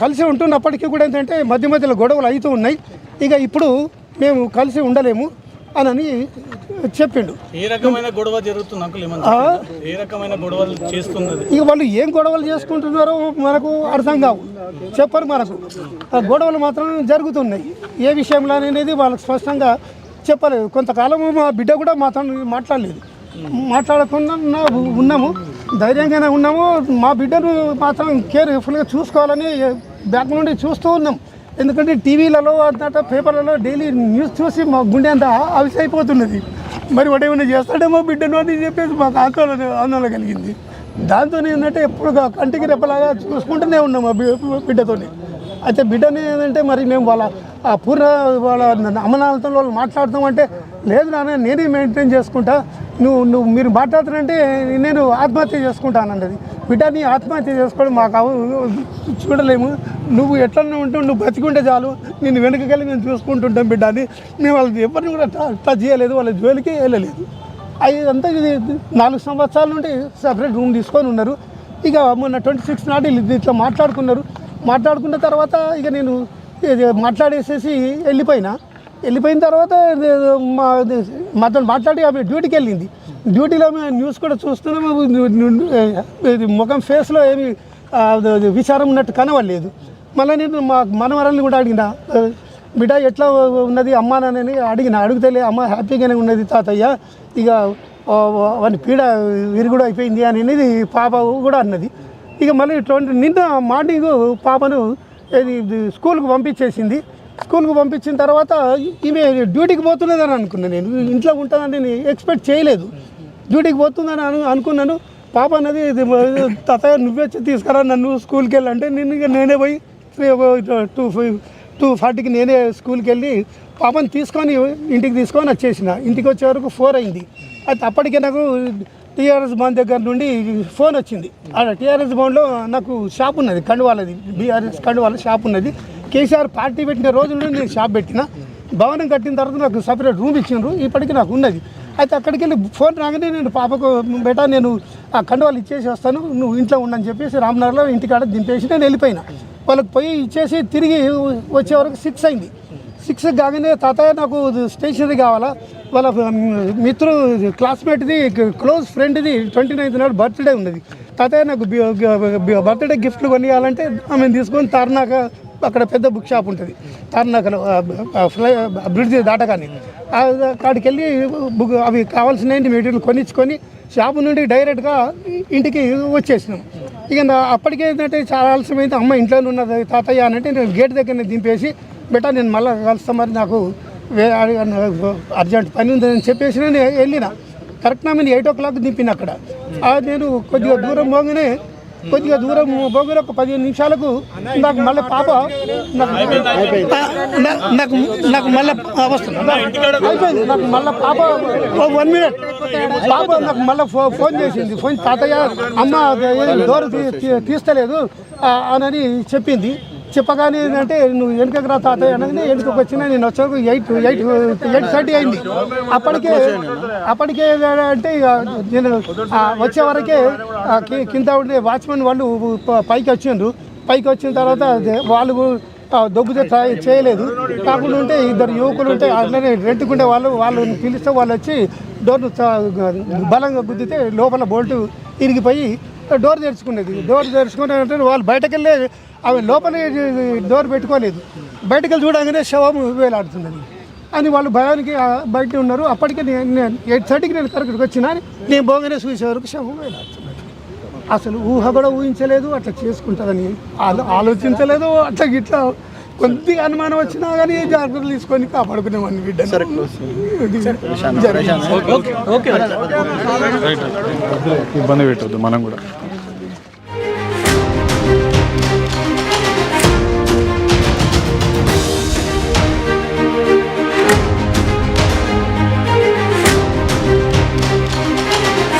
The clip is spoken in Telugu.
కలిసి ఉంటున్నప్పటికీ కూడా ఏంటంటే మధ్య మధ్యలో గొడవలు అవుతూ ఉన్నాయి. ఇక ఇప్పుడు మేము కలిసి ఉండలేము అని చెప్పిండు. ఏ రకమైన గొడవ జరుగుతుంది? ఏ రకమైన గొడవలు చేస్తున్నది? ఇక వాళ్ళు ఏం గొడవలు చేసుకుంటున్నారో మనకు అర్థం కావు, చెప్పరు మనకు. గొడవలు మాత్రం జరుగుతున్నాయి. ఏ విషయంలో అనేది వాళ్ళకి స్పష్టంగా చెప్పలేదు. కొంతకాలము మా బిడ్డ కూడా మాతో మాట్లాడలేదు. మాట్లాడకుండా ఉన్నాము, ధైర్యంగానే ఉన్నాము. మా బిడ్డను మాత్రం కేర్ఫుల్గా చూసుకోవాలని బ్యాక్ నుండి చూస్తూ ఉన్నాం. ఎందుకంటే టీవీలలో అంతటా పేపర్లలో డైలీ న్యూస్ చూసి మా గుండె అంతా అవిసైపోతున్నది. మరి వాడు ఏమైనా చేస్తాడేమో బిడ్డను అని చెప్పేసి మాకు ఆందోళన కలిగింది. దాంతో ఏంటంటే ఎప్పుడు కంటికి రెప్పలాగా చూసుకుంటూనే ఉన్నాం మా బిడ్డతో. అయితే బిడ్డని ఏంటంటే మరి మేము వాళ్ళ వాళ్ళ అమ్మనాలతో వాళ్ళు మాట్లాడుతామంటే లేదు నాన్న నేనే మెయింటైన్ చేసుకుంటా, మీరు మాట్లాడుతారంటే నేను ఆత్మహత్య చేసుకుంటానన్నది. బిడ్డని ఆత్మహత్య చేసుకోవడం మాకు చూడలేము, నువ్వు ఎట్లనే ఉంటూ నువ్వు బతికుంటే చాలు, నేను వెనకకెళ్ళి మేము చూసుకుంటుంటాం బిడ్డని. మేము వాళ్ళకి ఎవరిని కూడా టచ్ చేయలేదు, వాళ్ళ జోలికి వెళ్ళలేదు. అదంతా ఇది 4 సంవత్సరాల నుండి సపరేట్ రూమ్ తీసుకొని ఉన్నారు. ఇక మొన్న 26 నాటి ఇట్లా మాట్లాడుకున్న తర్వాత ఇక నేను మాట్లాడేసేసి వెళ్ళిపోయిన తర్వాత మాతో మాట్లాడి ఆమె డ్యూటీకి వెళ్ళింది. డ్యూటీలో మేము న్యూస్ కూడా చూస్తున్నాము. ముఖం ఫేస్లో ఏమి విచారం ఉన్నట్టు కనవలేదు. మళ్ళీ నేను మా మనవరాల్ని కూడా అడిగిన, బిడ్డ ఎట్లా ఉన్నది అమ్మ అని అడిగితేలే అమ్మ హ్యాపీగానే ఉన్నది తాతయ్య, ఇక వాని పీడ విరుగుడు అయిపోయింది అనేది పాప కూడా అన్నది. ఇక మళ్ళీ నిన్న మార్నింగ్ పాపను స్కూల్కి పంపించేసింది. స్కూల్కి పంపించిన తర్వాత ఈమె డ్యూటీకి పోతున్నదని అనుకున్నాను. నేను ఇంట్లో ఉంటుందని నేను ఎక్స్పెక్ట్ చేయలేదు. డ్యూటీకి పోతుందని అనుకున్నాను. పాప అన్నది తాతయ్య నువ్వే తీసుకురా నన్ను స్కూల్కి వెళ్ళంటే నేనే పోయి 2:40కి నేనే స్కూల్కి వెళ్ళి పాపని ఇంటికి తీసుకొని వచ్చేసిన. ఇంటికి వచ్చే వరకు 4 అయింది. అయితే అప్పటికే నాకు టీఆర్ఎస్ భవన్ దగ్గర నుండి ఫోన్ వచ్చింది. టీఆర్ఎస్ భవన్లో నాకు షాప్ ఉన్నది, కండువాలది, బీఆర్ఎస్ కండువాల షాప్ ఉన్నది. కేసీఆర్ పార్టీ పెట్టిన రోజు నుండి నేను షాప్ పెట్టిన. భవనం కట్టిన తర్వాత నాకు సపరేట్ రూమ్ ఇచ్చిండ్రు, ఇప్పటికీ నాకు ఉన్నది. అయితే అక్కడికి వెళ్ళి ఫోన్ రాగానే నేను పాపకు బేటా నేను ఆ కండువాలు ఇచ్చేసి వస్తాను, నువ్వు ఇంట్లో ఉండని చెప్పేసి రామ్నగర్లో ఇంటికాడ దింపేసి నేను వెళ్ళిపోయినా. వాళ్ళకి పోయి ఇచ్చేసి తిరిగి వచ్చే వరకు 6 అయింది. 6 కాగానే తాతయ్య నాకు స్టేషనరీ కావాలా, వాళ్ళ క్లాస్మేట్ది క్లోజ్ ఫ్రెండ్ది 29th నాడు బర్త్డే ఉన్నది, తాతయ్య నాకు బర్త్డే గిఫ్ట్లు కొనియాలంటే ఆమెను తీసుకొని తార్నాక అక్కడ పెద్ద బుక్ షాప్ ఉంటుంది తార్నాకలో బ్రిడ్జ్ దాటగానే అక్కడికి వెళ్ళి అవి కావాల్సిన మెటీరియల్ కొనిచ్చుకొని షాపు నుండి డైరెక్ట్గా ఇంటికి వచ్చేసినాం. ఇక అప్పటికే ఏంటంటే చాలా ఆలస్యమైంది. అమ్మ ఇంట్లోనే ఉన్నది తాతయ్య అనంటే నేను గేట్ దగ్గరనే దింపేసి బెటా నేను మళ్ళీ కలుస్తా, మరి నాకు అర్జెంట్ పని ఉందని చెప్పేసి నేను వెళ్ళిన. కరెక్ట్గా నేను 8 o'clock దింపిన. అక్కడ నేను కొద్దిగా దూరం పోగానే ఒక 15 నిమిషాలకు నాకు మళ్ళీ పాప నాకు మళ్ళీ వస్తుంది అయిపోయింది. నాకు మళ్ళీ పాప 1 minute పాప నాకు మళ్ళీ ఫోన్ చేసింది. ఫోన్ తాతయ్య అమ్మ డోర్ తీస్తలేదు అని చెప్పింది. చెప్పగానే ఏంటంటే నువ్వు వెనుకకు రా తాతయ్య అనేది వెనుకకు వచ్చినా నేను వచ్చేవరకు 8:30 అయింది. అప్పటికే అంటే ఇక నేను వచ్చే వరకే కింద ఉండే వాచ్మెన్ వాళ్ళు పైకి వచ్చిన తర్వాత వాళ్ళు దొబ్బుతో చేయలేదు. కాకుండా ఉంటే 2 యువకులు ఉంటే అట్లనే రెంట్కుంటే వాళ్ళు పిలిస్తే వాళ్ళు వచ్చి డోర్ను బలంగా గుద్దితే లోపల బోల్ట్ ఇరిగిపోయి డోర్ తెరుచుకునేది. డోర్ తెరుచుకునే వాళ్ళు బయటకు వెళ్ళే అవి లోపల డోర్ పెట్టుకోలేదు. బయటకు వెళ్ళి చూడగానే శవం వేలాడుతున్నది అని వాళ్ళు భయానికి బయట ఉన్నారు. అప్పటికే నేను 8:30కి నేను కరెక్ట్కి వచ్చినా నేను పోగానే చూసే వరకు శవం వేలాడుతున్నది. అసలు ఊహ కూడా ఊహించలేదు అట్లా చేసుకుంటారని, ఆలోచించలేదు. అట్లా ఇట్లా కొద్దిగా అనుమానం వచ్చినా కానీ జాగ్రత్తలు తీసుకొని కాపాడుకునేవాడిని బిడ్డ. ఇబ్బంది పెట్టద్దు మనం కూడా.